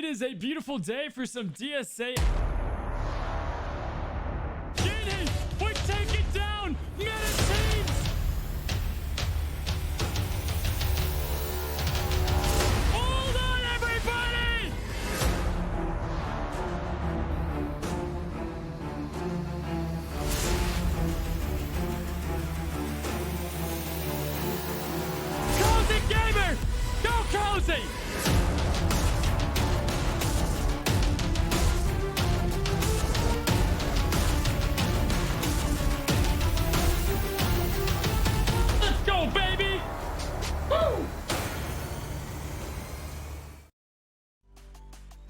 is a beautiful day for some DSA. Genie, we take it down! Meta teams! Hold on, everybody! Cozy Gamer! Go Cozy! Baby! Woo!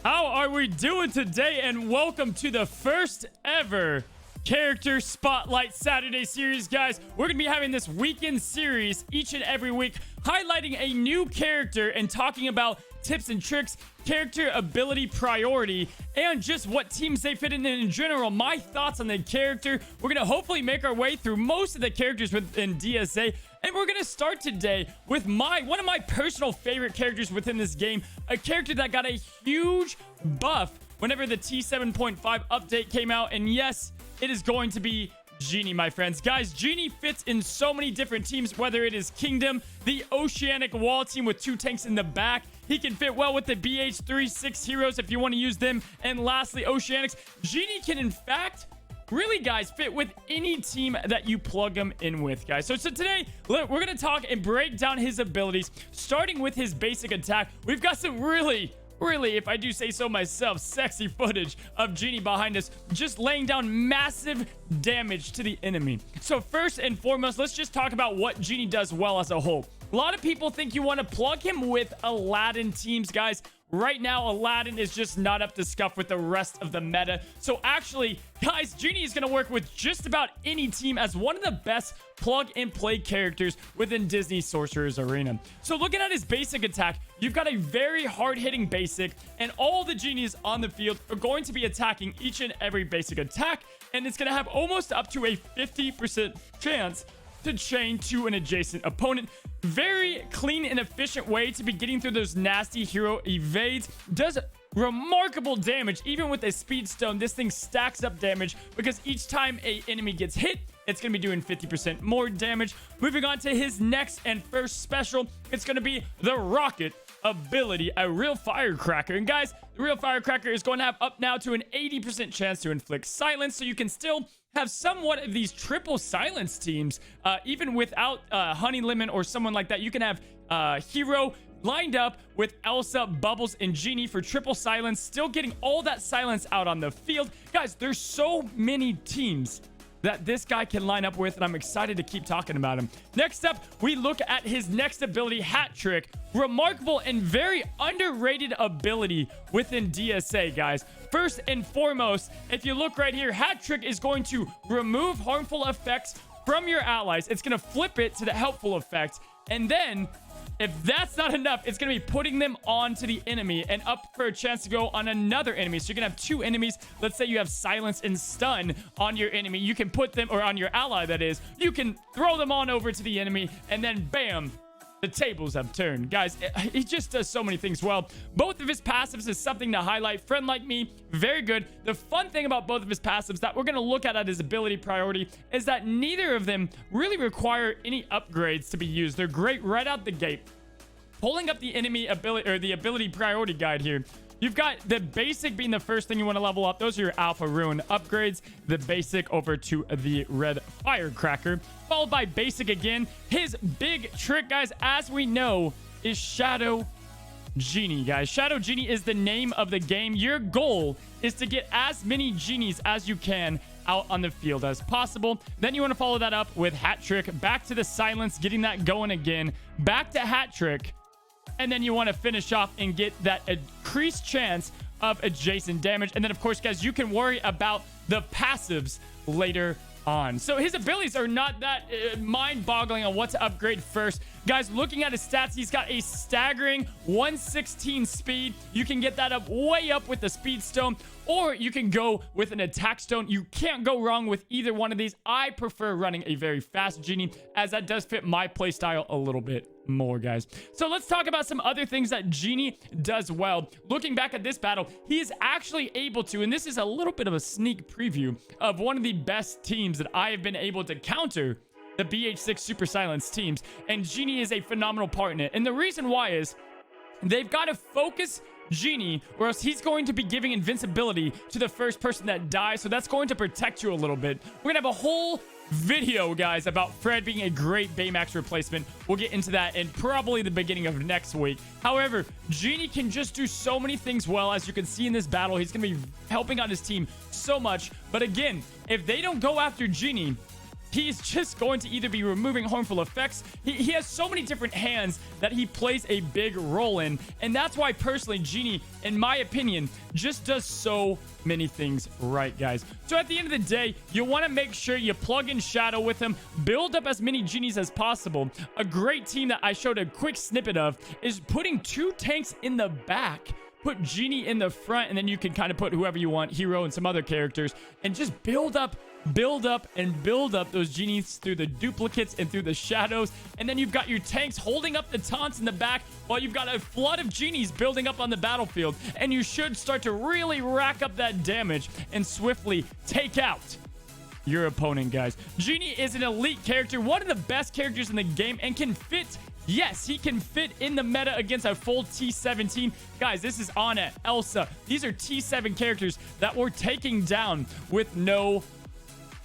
How are we doing today? And welcome to the first ever Character Spotlight Saturday series, guys. We're gonna be having this weekend series each and every week, highlighting a new character and talking about tips and tricks, character ability priority, and just what teams they fit in general. My thoughts on the character. We're gonna hopefully make our way through most of the characters within DSA, and we're gonna start today with one of my personal favorite characters within this game, a character that got a huge buff whenever the T7.5 update came out, and yes, it is going to be Genie, my friends. Guys, Genie fits in so many different teams, whether it is Kingdom, the Oceanic Wall team with 2 tanks in the back. He can fit well with the BH36 heroes if you want to use them. And lastly, Oceanics. Genie can, in fact, really, guys, fit with any team that you plug him in with, guys. So today, we're going to talk and break down his abilities, starting with his basic attack. We've got some really, if I do say so myself, sexy footage of Genie behind us, just laying down massive damage to the enemy. So first and foremost, let's just talk about what Genie does well as a whole. A lot of people think you want to plug him with Aladdin teams, guys. Right now, Aladdin is just not up to scuff with the rest of the meta. So actually, guys, Genie is going to work with just about any team as one of the best plug-and-play characters within Disney Sorcerer's Arena. So looking at his basic attack, you've got a very hard-hitting basic, and all the Genies on the field are going to be attacking each and every basic attack, and it's going to have almost up to a 50% chance to chain to an adjacent opponent. Very clean and efficient way to be getting through those nasty hero evades. Does remarkable damage. Even with a speed stone, this thing stacks up damage because each time a enemy gets hit, it's going to be doing 50% more damage. Moving on to his next and first special, it's going to be the rocket ability, a real firecracker. And guys, the real firecracker is going to have up now to an 80% chance to inflict silence, so you can still have somewhat of these triple silence teams, even without Honey Lemon or someone like that. You can have Hero lined up with Elsa, Bubbles, and Genie for triple silence, still getting all that silence out on the field. Guys, there's so many teams that this guy can line up with, and I'm excited to keep talking about him. Next up, we look at his next ability, Hat Trick. Remarkable and very underrated ability within DSA, guys. First and foremost, if you look right here, Hat Trick is going to remove harmful effects from your allies. It's going to flip it to the helpful effect, and then if that's not enough, it's going to be putting them onto the enemy and up for a chance to go on another enemy. So you're going to have 2 enemies. Let's say you have silence and stun on your enemy. You can put them, or on your ally, that is. You can throw them on over to the enemy, and then bam, the tables have turned. Guys, he just does so many things well. Both of his passives is something to highlight. Friend Like Me, very good. The fun thing about both of his passives that we're going to look at his ability priority is that neither of them really require any upgrades to be used. They're great right out the gate. Pulling up the enemy ability, or the ability priority guide here, you've got the basic being the first thing you want to level up. Those are your Alpha Ruin upgrades. The basic over to the red firecracker, followed by basic again. His big trick, guys, as we know, is Shadow Genie, guys. Shadow Genie is the name of the game. Your goal is to get as many Genies as you can out on the field as possible. Then you want to follow that up with Hat Trick, back to the silence, getting that going again, back to Hat Trick, and then you want to finish off and get that increased chance of adjacent damage. And then, of course, guys, you can worry about the passives later on. So his abilities are not that mind-boggling on what to upgrade first. Guys, looking at his stats, he's got a staggering 116 speed. You can get that up way up with the speed stone, or you can go with an attack stone. You can't go wrong with either one of these. I prefer running a very fast Genie, as that does fit my playstyle a little bit more, guys. So let's talk about some other things that Genie does well. Looking back at this battle, he is actually able to, and this is a little bit of a sneak preview of one of the best teams that I have been able to counter, the BH6 Super Silence teams, and Genie is a phenomenal part in it. And the reason why is they've got to focus Genie, or else he's going to be giving invincibility to the first person that dies, so that's going to protect you a little bit. We're gonna have a whole video, guys, about Fred being a great Baymax replacement. We'll get into that in probably the beginning of next week. However, Genie can just do so many things well. As you can see in this battle, he's gonna be helping out his team so much. But again, if they don't go after Genie, he's just going to either be removing harmful effects. He has so many different hands that he plays a big role in. And that's why, personally, Genie, in my opinion, just does so many things right, guys. So at the end of the day, you want to make sure you plug in Shadow with him, build up as many Genies as possible. A great team that I showed a quick snippet of is putting 2 tanks in the back. Put Genie in the front, and then you can kind of put whoever you want, Hero and some other characters, and just build up those Genies through the duplicates and through the shadows. And then you've got your tanks holding up the taunts in the back, while you've got a flood of Genies building up on the battlefield. And you should start to really rack up that damage and swiftly take out your opponent, guys. Genie is an elite character, one of the best characters in the game, and can fit. Yes, he can fit in the meta against a full T17. Guys, this is Anna, Elsa. These are T7 characters that we're taking down with no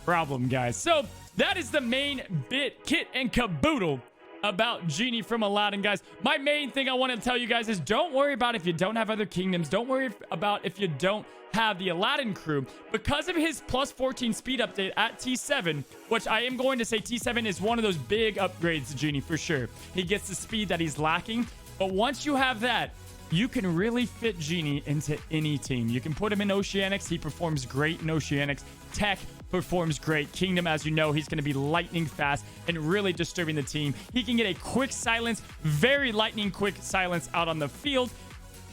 problem, guys. So that is the main bit, kit and caboodle about Genie from Aladdin, guys. My main thing I want to tell you guys is don't worry about if you don't have other kingdoms. Don't worry about if you don't have the Aladdin crew. Because of his plus 14 speed update at T7, which I am going to say T7 is one of those big upgrades to Genie for sure. He gets the speed that he's lacking. But once you have that, you can really fit Genie into any team. You can put him in Oceanics. He performs great in Oceanics. Tech performs great. Kingdom, as you know, he's going to be lightning fast and really disturbing the team. He can get a quick silence, very lightning quick silence out on the field.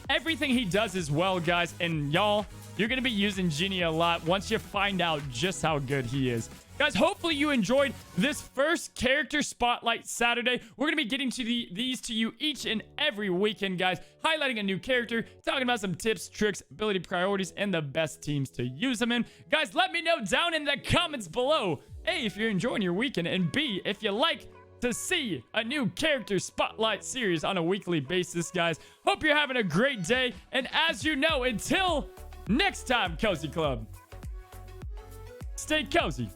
Everything he does is well, guys. And y'all, you're going to be using Genie a lot once you find out just how good he is. Guys, hopefully you enjoyed this first character spotlight Saturday. We're going to be getting to these to you each and every weekend, guys. Highlighting a new character, talking about some tips, tricks, ability priorities, and the best teams to use them in. Guys, let me know down in the comments below, A, if you're enjoying your weekend, and B, if you like to see a new character spotlight series on a weekly basis, guys. Hope you're having a great day. And as you know, until next time, Cozy Club, stay cozy.